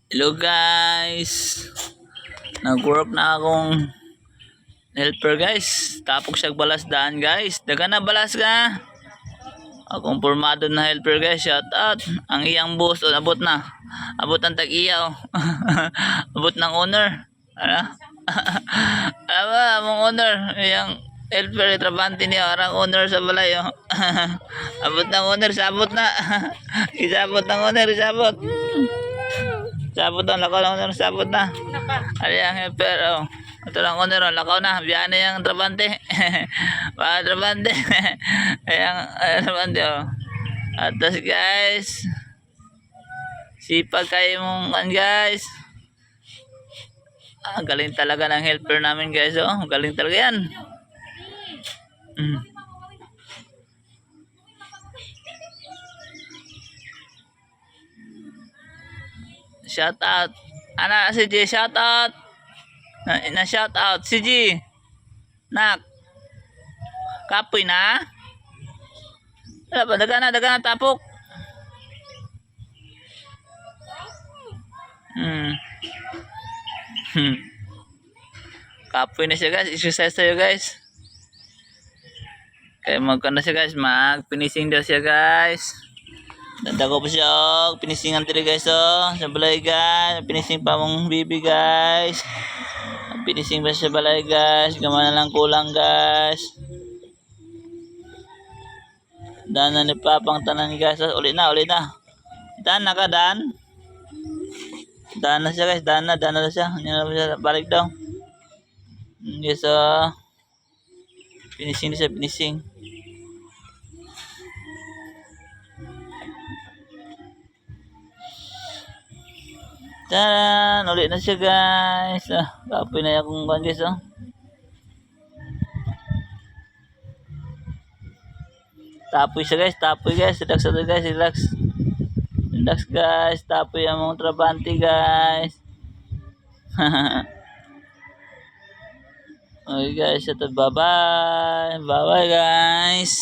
Hello guys, nag-work na akong helper guys. Tapos siya balas daan guys. Daga na balas ka. Akong formado na helper guys. Shout out. Ang iyang boss o abot na. Abot ang tag-iya o. Abot ng owner. Ano? Ano ba among owner? Iyang helper trabante niya arang owner sa balay o. Abot ng owner, sabot na. Isabot ng owner, isabot. Sabot na, lakaw na owner, sabot na. Ari ang helper oh. Ito lang owner oh, lakaw na. Biyan na yung trabante. Baka trabante. Ayan, trabante oh. Atas guys. Sipag kayo mong kan guys. Galing talaga ng helper namin guys oh. Galing talaga yan. Shout out. Ana si G, shout out. Na shout out si G. Nak. Kapoy na. Wala pa daga na tapok. Kapoy na siya guys. Exercise tayo guys. Kaya magkano siya guys. Mag-finishing daw siya guys. Dadago pa siya oh. Pinisingan tiri guys oh. Sa balay guys. Pinising pa mong bibi guys. Pinising pa sa balay guys. Gamana lang kulang guys. Dan na ni Papang tanan guys. Uli na. Dan na ka Dan. Dan na siya guys. Dan na siya. Balik daw. Yes oh. Finishing na siya. Finishing. Taran! Ulit na siya guys. Kapoy na akong kan guys oh. Tapoy siya guys. Tapoy guys. Relax na guys. Relax guys. Tapoy ang mga trabante guys. Okay guys. Ito bye bye. Bye bye guys.